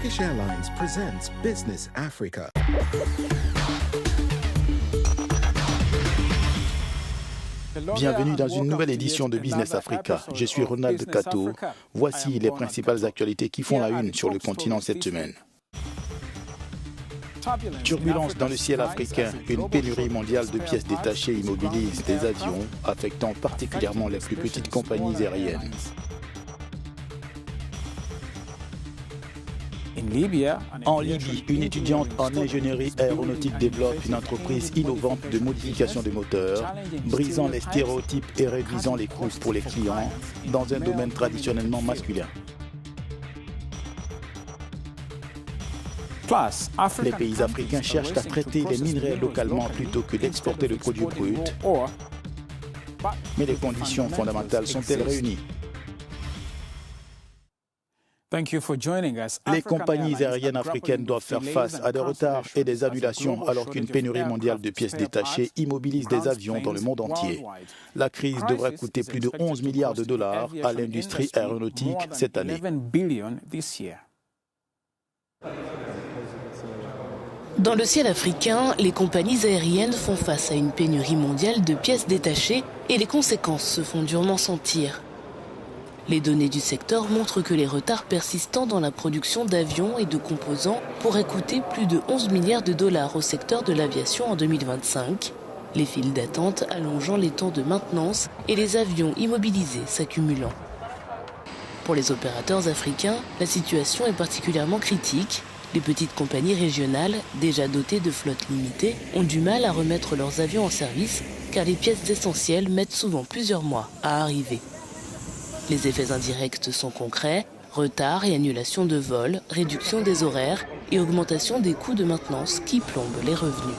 Turkish Airlines presents Business Africa. Bienvenue dans une nouvelle édition de Business Africa. Je suis Ronald Kato. Voici les principales actualités qui font la une sur le continent cette semaine. Turbulence dans le ciel africain. Une pénurie mondiale de pièces détachées immobilise des avions, affectant particulièrement les plus petites compagnies aériennes. En Libye, une étudiante en ingénierie aéronautique développe une entreprise innovante de modification de moteurs, brisant les stéréotypes et réduisant les coûts pour les clients dans un domaine traditionnellement masculin. Les pays africains cherchent à traiter les minerais localement plutôt que d'exporter le produit brut. Mais les conditions fondamentales sont-elles réunies? Les compagnies aériennes africaines doivent faire face à des retards et des annulations alors qu'une pénurie mondiale de pièces détachées immobilise des avions dans le monde entier. La crise devrait coûter plus de 11 milliards de dollars à l'industrie aéronautique cette année. Dans le ciel africain, les compagnies aériennes font face à une pénurie mondiale de pièces détachées et les conséquences se font durement sentir. Les données du secteur montrent que les retards persistants dans la production d'avions et de composants pourraient coûter plus de 11 milliards de dollars au secteur de l'aviation en 2025, les files d'attente allongeant les temps de maintenance et les avions immobilisés s'accumulant. Pour les opérateurs africains, la situation est particulièrement critique. Les petites compagnies régionales, déjà dotées de flottes limitées, ont du mal à remettre leurs avions en service car les pièces essentielles mettent souvent plusieurs mois à arriver. Les effets indirects sont concrets, retard et annulation de vols, réduction des horaires et augmentation des coûts de maintenance qui plombent les revenus.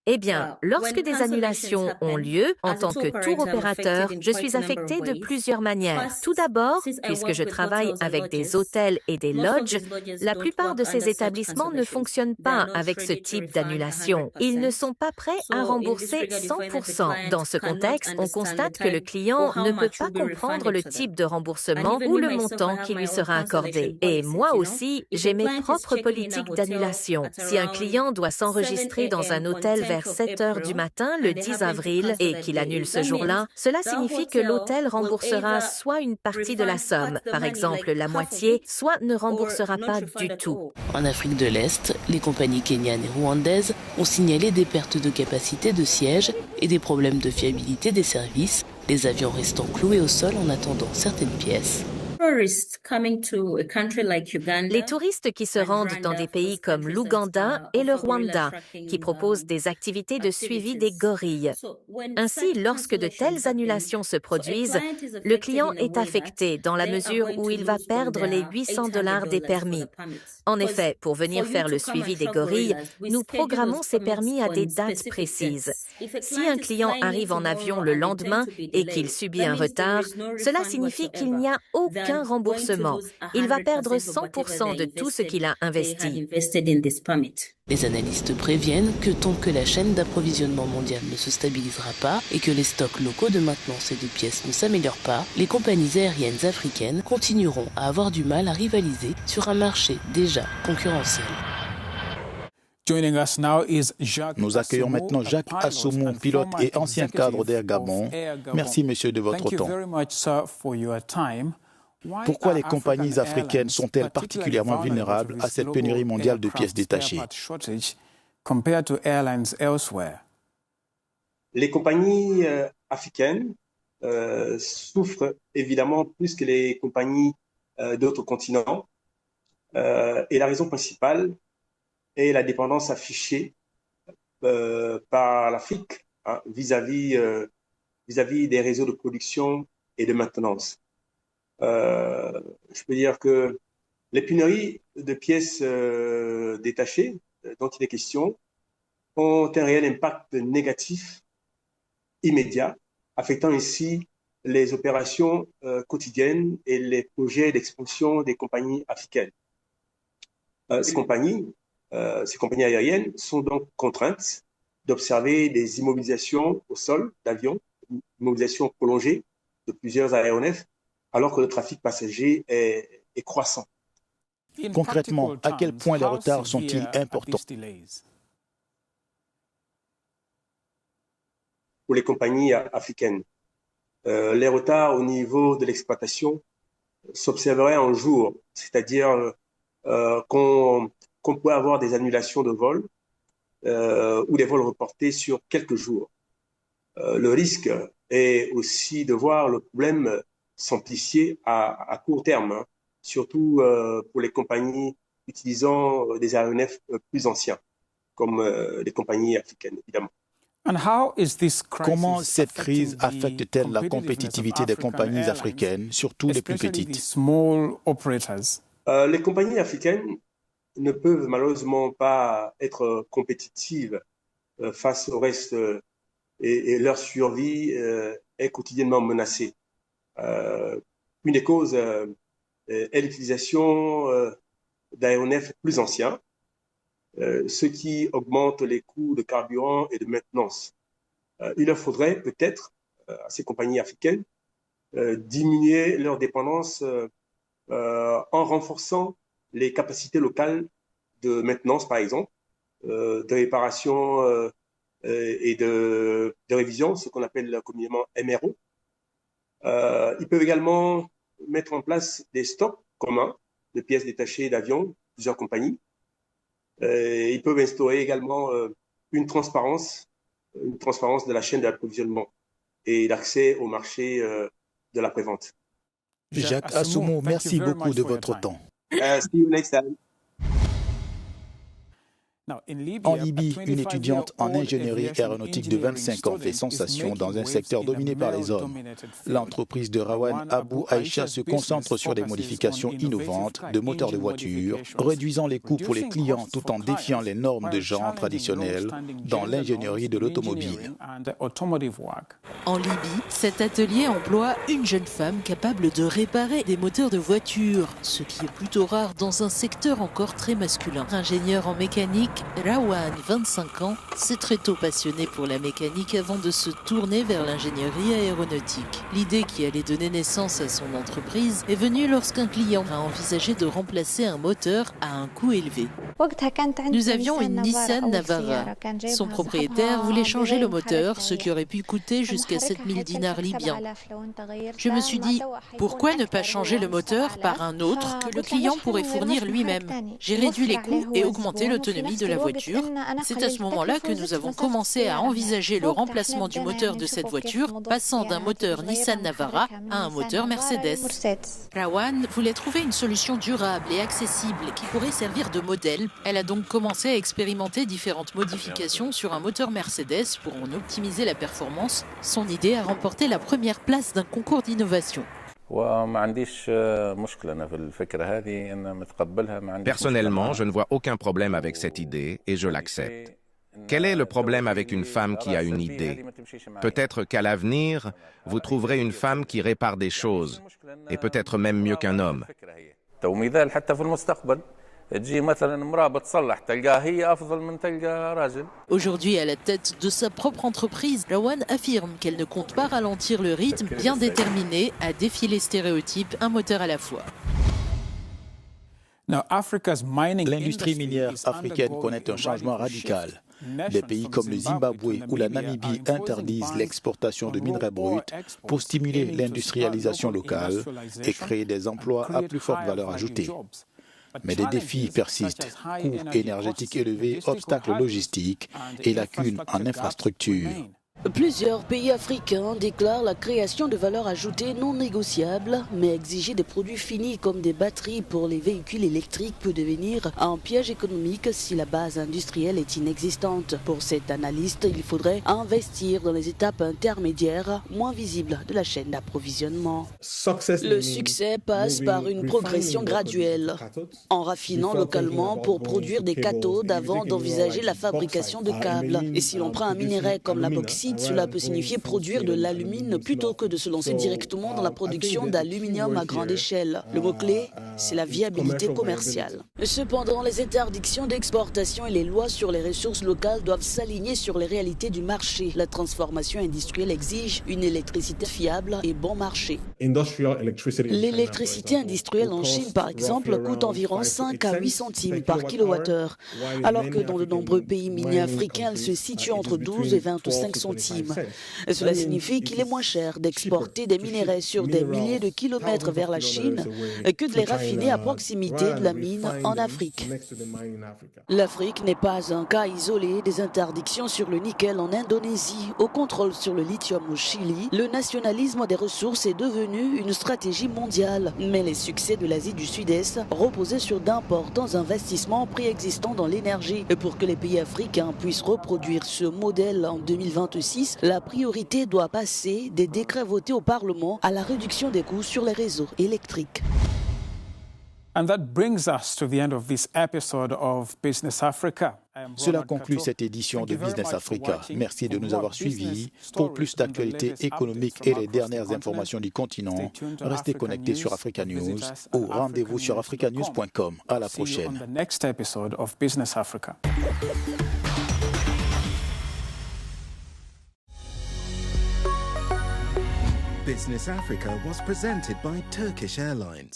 Eh bien, lorsque des annulations ont lieu, en tant que tour opérateur, je suis affectée de plusieurs manières. Tout d'abord, puisque je travaille avec des hôtels et des lodges, la plupart de ces établissements ne fonctionnent pas avec ce type d'annulation. Ils ne sont pas prêts à rembourser 100%. Dans ce contexte, on constate que le client ne peut pas comprendre le type de remboursement ou le montant qui lui sera accordé. Et moi aussi, j'ai mes propres politiques d'annulation. Si un client doit s'enregistrer dans un hôtel vers 7 heures du matin le 10 avril et qu'il annule ce jour-là, cela signifie que l'hôtel remboursera soit une partie de la somme, par exemple la moitié, soit ne remboursera pas du tout. En Afrique de l'Est, les compagnies kenyanes et rwandaises ont signalé des pertes de capacité de siège et des problèmes de fiabilité des services, les avions restant cloués au sol en attendant certaines pièces. Les touristes qui se rendent dans des pays comme l'Ouganda et le Rwanda, qui proposent des activités de suivi des gorilles. Ainsi, lorsque de telles annulations se produisent, le client est affecté dans la mesure où il va perdre les $800 des permis. En effet, pour venir faire le suivi des gorilles, nous programmons ces permis à des dates précises. Si un client arrive en avion le lendemain et qu'il subit un retard, cela signifie qu'il n'y a aucun remboursement. Il va perdre 100% de tout ce qu'il a investi. Les analystes préviennent que tant que la chaîne d'approvisionnement mondiale ne se stabilisera pas et que les stocks locaux de maintenance et de pièces ne s'améliorent pas, les compagnies aériennes africaines continueront à avoir du mal à rivaliser sur un marché déjà concurrentiel. Nous accueillons maintenant Jacques Assoumou, pilote et ancien cadre d'Air Gabon. Merci, monsieur, de votre temps. Pourquoi les compagnies africaines sont-elles particulièrement vulnérables à cette pénurie mondiale de pièces détachées? Les compagnies africaines souffrent évidemment plus que les compagnies d'autres continents. Et la raison principale est la dépendance affichée par l'Afrique vis-à-vis des réseaux de production et de maintenance. Je peux dire que les pénuries de pièces détachées dont il est question ont un réel impact négatif immédiat, affectant ainsi les opérations quotidiennes et les projets d'expansion des compagnies africaines. Ces compagnies aériennes sont donc contraintes d'observer des immobilisations au sol d'avions, immobilisations prolongées de plusieurs aéronefs, alors que le trafic passager est est croissant. Concrètement, à quel point les retards sont-ils importants? Pour les compagnies africaines, les retards au niveau de l'exploitation s'observeraient en jours, c'est-à-dire qu'on pourrait avoir des annulations de vols ou des vols reportés sur quelques jours. Le risque est aussi de voir le problème s'amplifier à court terme, hein, surtout pour les compagnies utilisant des aéronefs plus anciens, comme les compagnies africaines, évidemment. Comment cette crise affecte-t-elle la compétitivité des compagnies africaines, surtout les plus petites? Les compagnies africaines ne peuvent malheureusement pas être compétitives face au reste et leur survie est quotidiennement menacée. Une des causes est l'utilisation d'aéronefs plus anciens, ce qui augmente les coûts de carburant et de maintenance. Il leur faudrait peut-être, à ces compagnies africaines, diminuer leur dépendance en renforçant les capacités locales de maintenance, par exemple, de réparation et de révision, ce qu'on appelle communément MRO. Ils peuvent également mettre en place des stocks communs de pièces détachées d'avions, plusieurs compagnies. Ils peuvent instaurer également une transparence de la chaîne d'approvisionnement et l'accès au marché de la prévente. Jacques Assoumo, merci beaucoup de votre temps. See you next time. En Libye, une étudiante en ingénierie aéronautique de 25 ans fait sensation dans un secteur dominé par les hommes. L'entreprise de Rawan Abou Aïcha se concentre sur des modifications innovantes de moteurs de voitures, réduisant les coûts pour les clients tout en défiant les normes de genre traditionnelles dans l'ingénierie de l'automobile. En Libye, cet atelier emploie une jeune femme capable de réparer des moteurs de voitures, ce qui est plutôt rare dans un secteur encore très masculin. Ingénieur en mécanique, Rawan, 25 ans, s'est très tôt passionné pour la mécanique avant de se tourner vers l'ingénierie aéronautique. L'idée qui allait donner naissance à son entreprise est venue lorsqu'un client a envisagé de remplacer un moteur à un coût élevé. Nous avions une Nissan Navara. Son propriétaire voulait changer le moteur, ce qui aurait pu coûter jusqu'à 7000 dinars libyens. Je me suis dit, pourquoi ne pas changer le moteur par un autre que le client pourrait fournir lui-même? J'ai réduit les coûts et augmenté l'autonomie de la voiture. C'est à ce moment-là que nous avons commencé à envisager le remplacement du moteur de cette voiture, passant d'un moteur Nissan Navara à un moteur Mercedes. Rawan voulait trouver une solution durable et accessible qui pourrait servir de modèle. Elle a donc commencé à expérimenter différentes modifications sur un moteur Mercedes pour en optimiser la performance. Son idée a remporté la première place d'un concours d'innovation. Personnellement, je ne vois aucun problème avec cette idée et je l'accepte. Quel est le problème avec une femme qui a une idée? Peut-être qu'à l'avenir, vous trouverez une femme qui répare des choses, et peut-être même mieux qu'un homme. Aujourd'hui, à la tête de sa propre entreprise, Rawan affirme qu'elle ne compte pas ralentir le rythme, bien déterminée à défier les stéréotypes, un moteur à la fois. L'industrie minière africaine connaît un changement radical. Des pays comme le Zimbabwe ou la Namibie interdisent l'exportation de minerais bruts pour stimuler l'industrialisation locale et créer des emplois à plus forte valeur ajoutée. Mais des défis persistent, coûts énergétiques élevés, obstacles logistiques et lacunes en infrastructures. Plusieurs pays africains déclarent la création de valeur ajoutée non négociable, mais exiger des produits finis comme des batteries pour les véhicules électriques peut devenir un piège économique si la base industrielle est inexistante. Pour cet analyste, il faudrait investir dans les étapes intermédiaires moins visibles de la chaîne d'approvisionnement. Le succès passe par une progression graduelle, en raffinant localement pour produire des cathodes avant d'envisager la fabrication de câbles. Et si l'on prend un minerai comme la bauxite, bauxite, cela peut signifier produire de l'alumine plutôt que de se lancer directement dans la production d'aluminium à grande échelle. Le mot-clé, c'est la viabilité commerciale. Cependant, les interdictions d'exportation et les lois sur les ressources locales doivent s'aligner sur les réalités du marché. La transformation industrielle exige une électricité fiable et bon marché. L'électricité industrielle en Chine, par exemple, coûte environ 5 à 8 centimes par kilowattheure, alors que dans de nombreux pays miniers africains, elle se situe entre 12 et 25 centimes. Cela signifie qu'il est moins cher d'exporter des minerais sur des milliers de kilomètres vers la Chine que de les raffiner à proximité de la mine en Afrique. L'Afrique n'est pas un cas isolé des interdictions sur le nickel en Indonésie, au contrôle sur le lithium au Chili. Le nationalisme des ressources est devenu une stratégie mondiale, mais les succès de l'Asie du Sud-Est reposaient sur d'importants investissements préexistants dans l'énergie. Et pour que les pays africains puissent reproduire ce modèle en 2026, la priorité doit passer des décrets votés au Parlement à la réduction des coûts sur les réseaux électriques. And that brings us to the end of this episode of Business Africa. Cela conclut cette édition de Business Africa. Merci de nous avoir suivis. Pour plus d'actualités économiques et les dernières informations du continent, restez connectés sur Africa News ou rendez-vous sur africanews.com. À la prochaine. Business Africa was presented by Turkish Airlines.